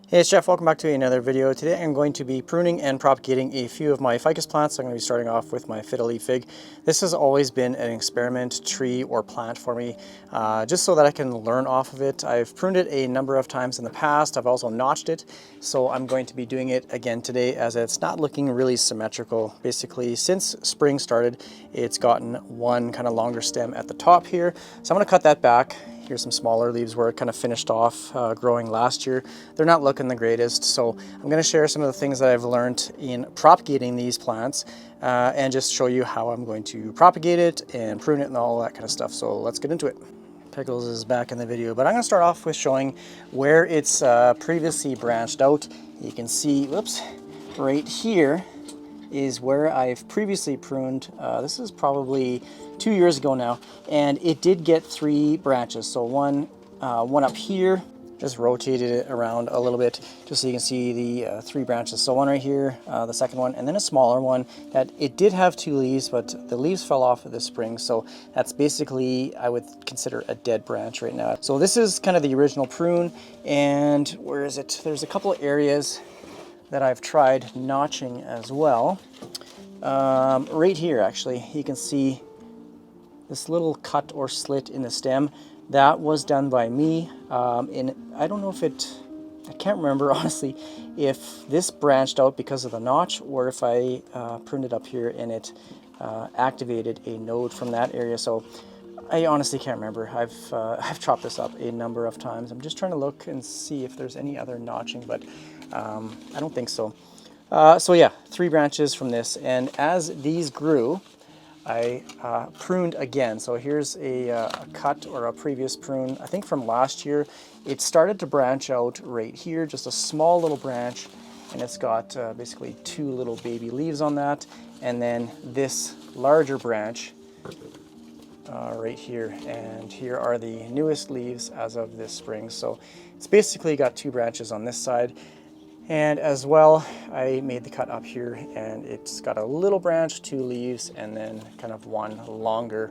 Hey, it's Jeff. Welcome back to another video. Today I'm going to be pruning and propagating a few of my ficus plants. I'm going to be starting off with my FIDDLE fig. This has always been an experiment tree or plant for me, just so that I can learn off of it. I've pruned it a number of times in the past. I've also notched it, so I'm going to be doing it again today as it's not looking really symmetrical. Basically, since spring started, it's gotten one kind of longer stem at the top here. So I'm going to cut that back. Here's some smaller leaves where it kind of finished off growing last year. They're not looking the greatest, so I'm going to share some of the things that I've learned in propagating these plants and just show you how I'm going to propagate it and prune it and all that kind of stuff. So let's get into it. Pickles is back in the video, but I'm going to start off with showing where it's previously branched out. You can see, whoops, right here is where I've previously pruned. This is probably 2 years ago now, and it did get 3 branches. So one up here, just rotated it around a little bit just so you can see the 3 branches. So one right here, the second one, and then a smaller one that it did have 2 leaves, but the leaves fell off this spring. So that's basically, I would consider a dead branch right now. So this is kind of the original prune, and where is it? There's a couple of areas that I've tried notching as well. Right here, actually, you can see this little cut or slit in the stem. That was done by me. And I don't know if I can't remember honestly, if this branched out because of the notch or if I pruned it up here and it activated a node from that area. So I honestly can't remember. I've chopped this up a number of times. I'm just trying to look and see if there's any other notching, but I don't think so. So yeah, 3 branches from this, and as these grew, I pruned again. So here's a cut or a previous prune, I think from last year. It started to branch out right here, just a small little branch, and it's got basically 2 little baby leaves on that, and then this larger branch right here, and here are the newest leaves as of this spring. So it's basically got 2 branches on this side. And as well, I made the cut up here, and it's got a little branch, 2 leaves, and then kind of one longer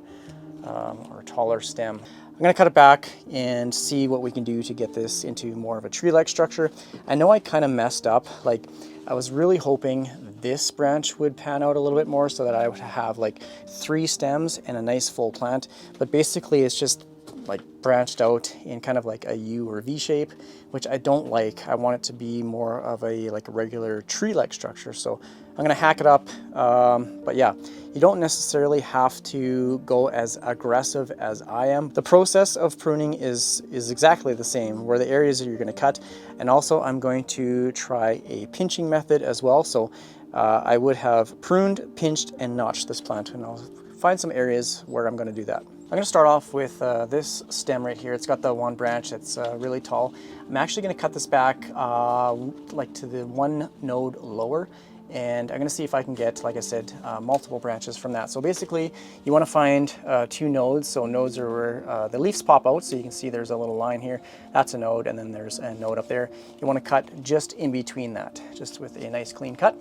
or taller stem. I'm going to cut it back and see what we can do to get this into more of a tree-like structure. I know I kind of messed up. Like, I was really hoping this branch would pan out a little bit more so that I would have like 3 stems and a nice full plant, but basically it's just like branched out in kind of like a U or V shape, which I don't like. I want it to be more of a like a regular tree-like structure. So I'm gonna hack it up. But yeah, you don't necessarily have to go as aggressive as I am. The process of pruning is exactly the same, where the areas that you're gonna cut. And also I'm going to try a pinching method as well. So I would have pruned, pinched, and notched this plant, and I'll find some areas where I'm gonna do that. I'm going to start off with this stem right here. It's got the 1 branch that's really tall. I'm actually going to cut this back like to the 1 node lower, and I'm going to see if I can get, like I said, multiple branches from that. So basically you want to find 2 nodes. So nodes are where the leaves pop out, so you can see there's a little line here. That's a node, and then there's a node up there. You want to cut just in between that, just with a nice clean cut.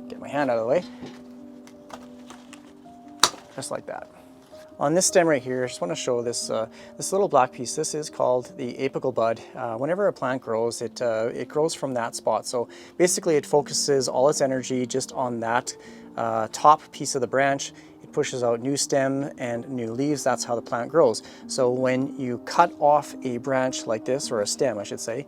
Get my hand out of the way. Just like that. On this stem right here, I just want to show this this little black piece. This is called the Apical Bud. Whenever a plant grows, it grows from that spot. So basically it focuses all its energy just on that top piece of the branch. It pushes out new stem and new leaves. That's how the plant grows. So when you cut off a branch like this, or a stem I should say,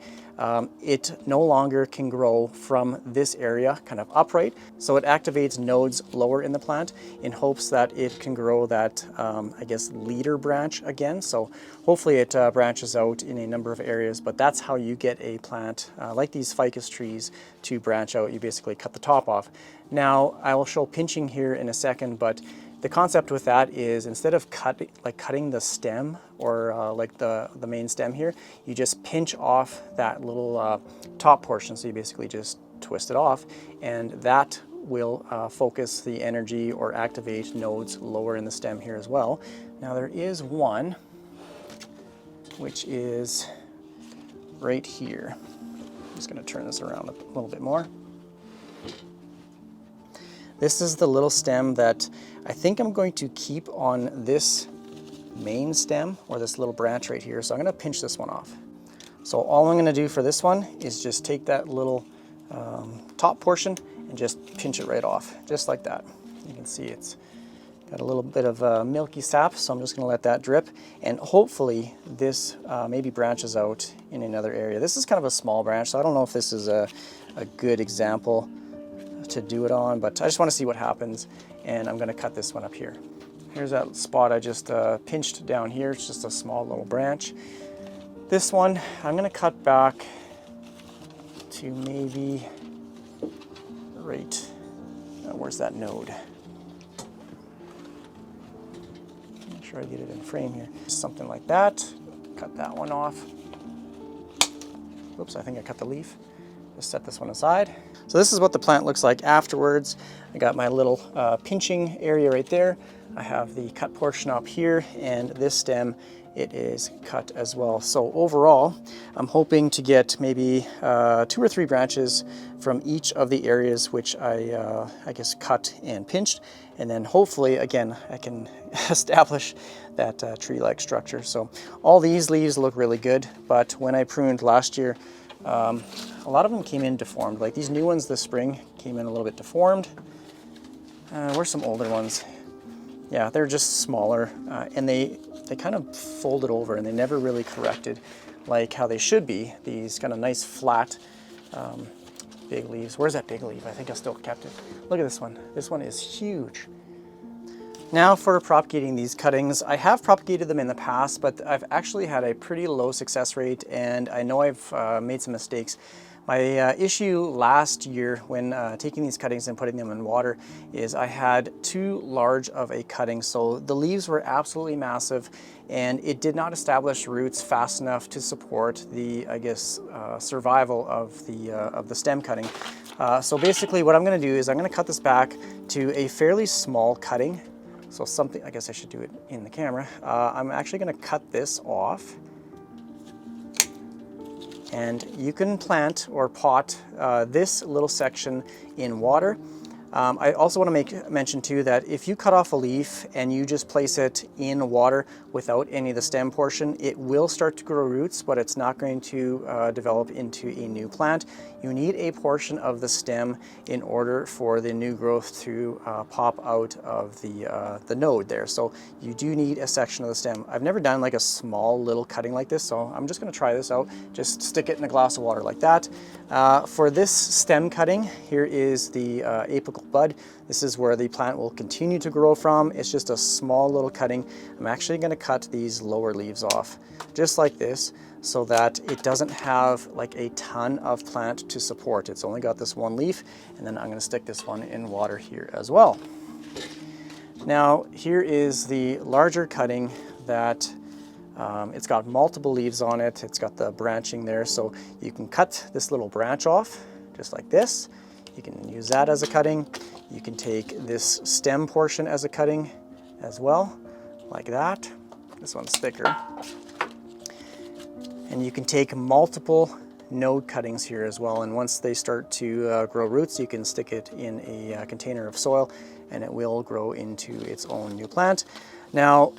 it no longer can grow from this area kind of upright. So it activates nodes lower in the plant in hopes that it can grow that, I guess, leader branch again. So hopefully it branches out in a number of areas, but that's how you get a plant like these ficus trees to branch out. You basically cut the top off. Now I will show pinching here in a second, but the concept with that is instead of cutting the stem or like the main stem here, you just pinch off that little top portion. So you basically just twist it off, and that will focus the energy or activate nodes lower in the stem here as well. Now there is one which is right here. I'm just going to turn this around a little bit more. This is the little stem that I think I'm going to keep on this main stem, or this little branch right here. So I'm going to pinch this one off. So all I'm going to do for this one is just take that little top portion and just pinch it right off, just like that. You can see it's got a little bit of milky sap, so I'm just going to let that drip, and hopefully this maybe branches out in another area. This is kind of a small branch, so I don't know if this is a good example to do it on, but I just want to see what happens, and I'm going to cut this one up here. Here's that spot I just pinched down here. It's just a small little branch. This one I'm going to cut back to maybe right, where's that node? Make sure I get it in frame here. Something like that. Cut that one off. Oops, I think I cut the leaf. Just set this one aside. So this is what the plant looks like afterwards. I got my little pinching area right there. I have the cut portion up here, and this stem, it is cut as well. So overall, I'm hoping to get maybe 2 or 3 branches from each of the areas which I guess cut and pinched, and then hopefully, again, I can establish that tree-like structure. So all these leaves look really good, but when I pruned last year, a lot of them came in deformed. Like these new ones this spring came in a little bit deformed. Where's some older ones? Yeah, they're just smaller, and they kind of folded over, and they never really corrected like how they should be. These kind of nice flat big leaves. Where's that big leaf? I think I still kept it. Look at this one. This one is huge. Now for propagating these cuttings, I have propagated them in the past, but I've actually had a pretty low success rate, and I know I've made some mistakes. My issue last year when taking these cuttings and putting them in water is I had too large of a cutting. So the leaves were absolutely massive, and it did not establish roots fast enough to support the, I guess, survival of the stem cutting. So basically what I'm gonna do is I'm gonna cut this back to a fairly small cutting. So something, I guess I should do it in the camera. I'm actually gonna cut this off. And you can plant or pot this little section in water. I also want to make mention too that if you cut off a leaf and you just place it in water without any of the stem portion, it will start to grow roots, but it's not going to develop into a new plant. You need a portion of the stem in order for the new growth to pop out of the node there. So you do need a section of the stem. I've never done like a small little cutting like this, so I'm just going to try this out. Just stick it in a glass of water like that. For this stem cutting, here is the Apical Bud. This is where the plant will continue to grow from. It's just a small little cutting. I'm actually going to cut these lower leaves off, just like this, so that it doesn't have like a ton of plant to support. It's only got this one leaf, and then I'm going to stick this one in water here as well. Now, here is the larger cutting that it's got multiple leaves on it. It's got the branching there, so you can cut this little branch off just like this. You can use that as a cutting. You can take this stem portion as a cutting as well, like that. This one's thicker. And you can take multiple node cuttings here as well, and once they start to grow roots, you can stick it in a container of soil and it will grow into its own new plant. Now,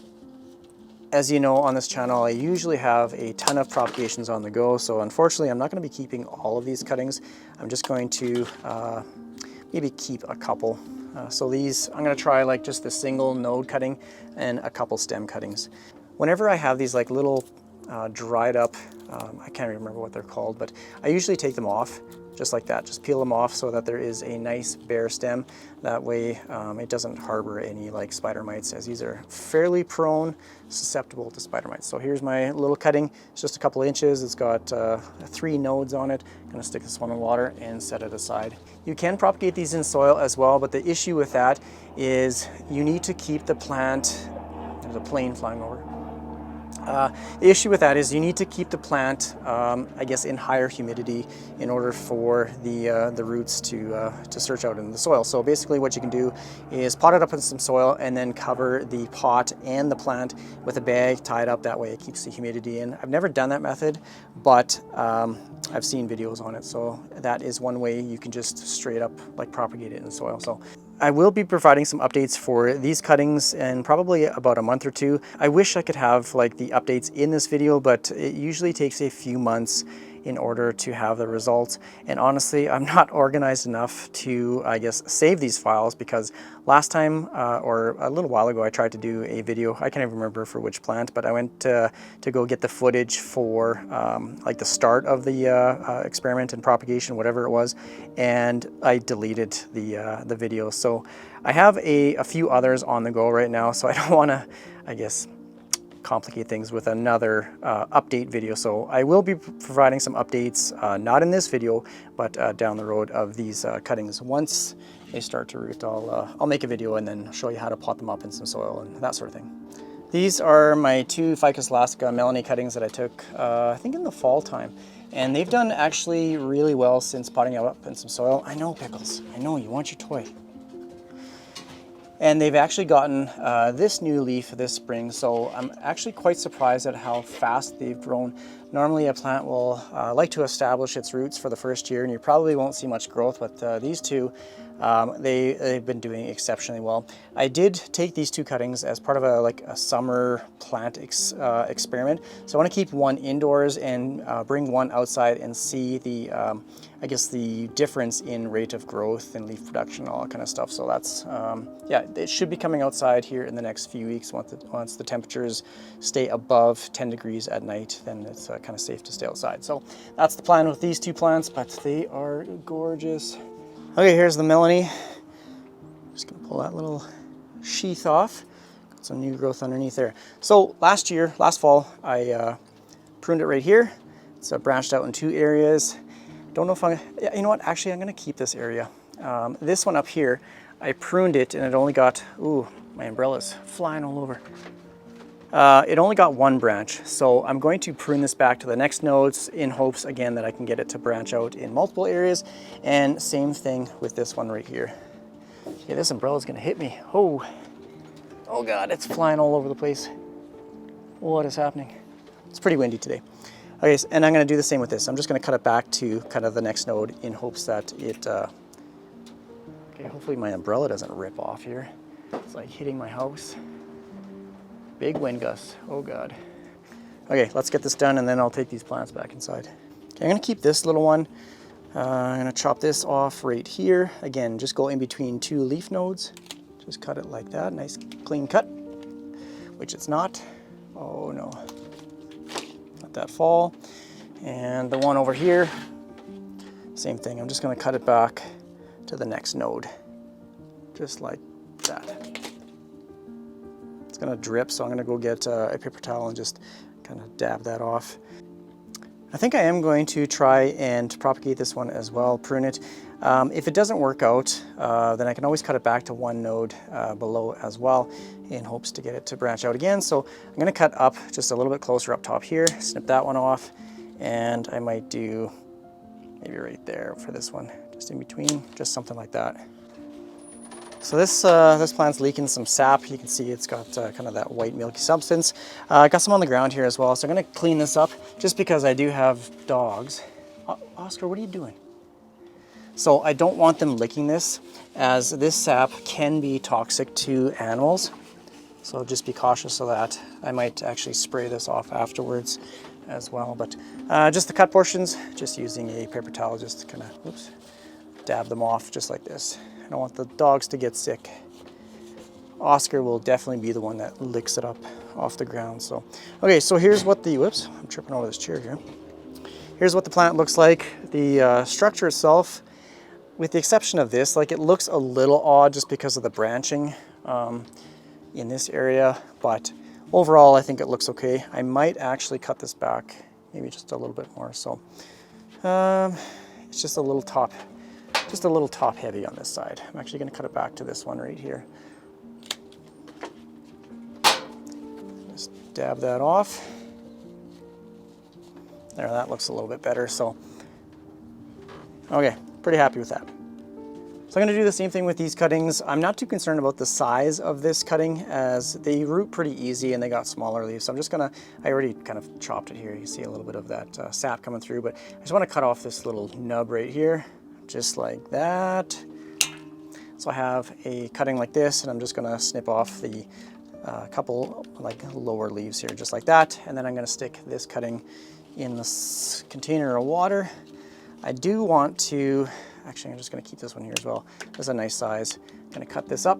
as you know, on this channel, I usually have a ton of propagations on the go, so unfortunately I'm not going to be keeping all of these cuttings. I'm just going to maybe keep a couple. So these, I'm going to try like just the single node cutting and a couple stem cuttings. Whenever I have these like little dried up, I can't remember what they're called, but I usually take them off just like that. Just peel them off so that there is a nice bare stem. That way it doesn't harbor any like spider mites, as these are fairly prone, susceptible to spider mites. So here's my little cutting. It's just a couple inches. It's got 3 nodes on it. I'm gonna stick this one in water and set it aside. You can propagate these in soil as well, but the issue with that is you need to keep the plant, there's a plane flying over. The issue with that is you need to keep the plant, I guess, in higher humidity in order for the roots to search out in the soil. So basically what you can do is pot it up in some soil and then cover the pot and the plant with a bag, tie it up. That way it keeps the humidity in. I've never done that method, but I've seen videos on it. So that is one way you can just straight up like propagate it in the soil. So I will be providing some updates for these cuttings in probably about a month or two. I wish I could have like the updates in this video, but it usually takes a few months in order to have the results. And honestly, I'm not organized enough to, I guess, save these files, because last time or a little while ago I tried to do a video. I can't even remember for which plant, but I went to go get the footage for like the start of the experiment and propagation, whatever it was, and I deleted the video. So I have a few others on the go right now, so I don't want to, I guess, complicate things with another update video. So I will be providing some updates, not in this video, but down the road of these cuttings. Once they start to root, I'll make a video and then show you how to pot them up in some soil and that sort of thing. These are my 2 Ficus Lyrata melany cuttings that I took, I think in the fall time. And they've done actually really well since potting up in some soil. I know, Pickles, I know, you want your toy. And they've actually gotten this new leaf this spring, so I'm actually quite surprised at how fast they've grown. Normally a plant will like to establish its roots for the first year, and you probably won't see much growth, but these two, they've been doing exceptionally well. I did take these 2 cuttings as part of a summer plant experiment, so I want to keep one indoors and bring one outside and see the I guess the difference in rate of growth and leaf production, all that kind of stuff. So that's yeah, it should be coming outside here in the next few weeks. Once the temperatures stay above 10 degrees at night, then it's kind of safe to stay outside. So that's the plan with these 2 plants, but they are gorgeous. Okay, here's the melony. Just gonna pull that little sheath off. Got some new growth underneath there. So last fall, I pruned it right here. It's branched out in 2 areas. Don't know if you know what, actually I'm gonna keep this area. This one up here, I pruned it and it only got, ooh, my umbrella's flying all over. It only got 1 branch, so I'm going to prune this back to the next nodes in hopes, again, that I can get it to branch out in multiple areas. And same thing with this one right here. Yeah, this umbrella's gonna hit me. Oh God, it's flying all over the place. What is happening? It's pretty windy today. Okay, and I'm going to do the same with this. I'm just going to cut it back to kind of the next node in hopes that it, okay, hopefully my umbrella doesn't rip off here. It's like hitting my house. Big wind gusts, oh God. Okay, let's get this done and then I'll take these plants back inside. Okay, I'm going to keep this little one. I'm going to chop this off right here. Again, just go in between 2 leaf nodes. Just cut it like that, nice clean cut, which it's not. Oh no. Let that fall. And the one over here, same thing. I'm just going to cut it back to the next node, just like that. It's going to drip, so I'm going to go get a paper towel and just kind of dab that off. I think I am going to try and propagate this one as well, prune it. If it doesn't work out, then I can always cut it back to 1 node below as well in hopes to get it to branch out again. So I'm going to cut up just a little bit closer up top here, snip that one off, and I might do maybe right there for this one, just in between, just something like that. So this plant's leaking some sap. You can see it's got kind of that white milky substance. I got some on the ground here as well, so I'm going to clean this up just because I do have dogs. Oscar, what are you doing? So I don't want them licking this, as this sap can be toxic to animals. So just be cautious of that. I might actually spray this off afterwards as well, but just the cut portions, just using a paper towel, just to kind of, oops, dab them off just like this. I don't want the dogs to get sick. Oscar will definitely be the one that licks it up off the ground. So, okay, so here's what the, whoops, I'm tripping over this chair here. Here's what the plant looks like. The structure itself, with the exception of this, like it looks a little odd just because of the branching in this area, but overall I think it looks okay. I might actually cut this back, maybe just a little bit more. So it's just a little top heavy on this side. I'm actually going to cut it back to this one right here. Just dab that off. There, that looks a little bit better. So, okay, pretty happy with that. So I'm going to do the same thing with these cuttings. I'm not too concerned about the size of this cutting, as they root pretty easy and they got smaller leaves. So I'm just going to, I already kind of chopped it here. You can see a little bit of that sap coming through, but I just want to cut off this little nub right here. Just like that. So I have a cutting like this, and I'm just going to snip off the couple like lower leaves here, just like that. And then I'm going to stick this cutting in this container of water. I do want to, actually I'm just going to keep this one here as well. This is a nice size. I'm going to cut this up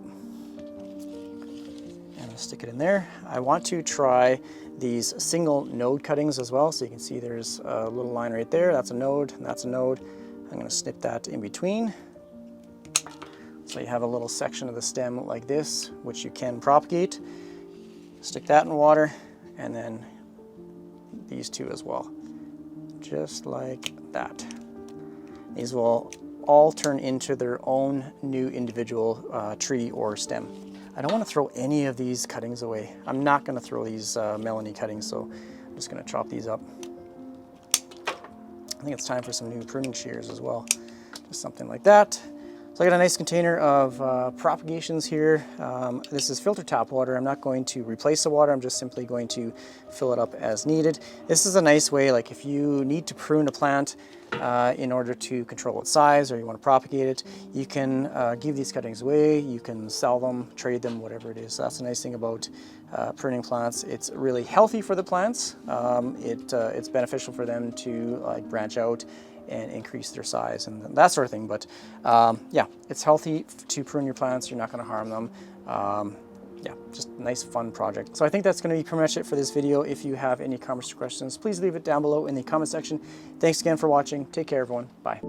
and stick it in there. I want to try these single node cuttings as well. So you can see there's a little line right there. That's a node, and that's a node. I'm going to snip that in between. So you have a little section of the stem like this, which you can propagate. Stick that in water, and then these two as well. Just like that. These will all turn into their own new individual tree or stem. I don't want to throw any of these cuttings away. I'm not going to throw these melony cuttings, so I'm just going to chop these up. I think it's time for some new pruning shears as well. Just something like that. So I got a nice container of propagations here. This is filter tap water. I'm not going to replace the water. I'm just simply going to fill it up as needed. This is a nice way, like if you need to prune a plant in order to control its size, or you want to propagate it, you can give these cuttings away. You can sell them, trade them, whatever it is. So that's the nice thing about pruning plants. It's really healthy for the plants. It's beneficial for them to like branch out and increase their size and that sort of thing. But yeah, it's healthy to prune your plants. You're not going to harm them. Yeah, just a nice fun project. So I think that's going to be pretty much it for this video. If you have any comments or questions, please leave it down below in the comment section. Thanks again for watching. Take care, everyone. Bye.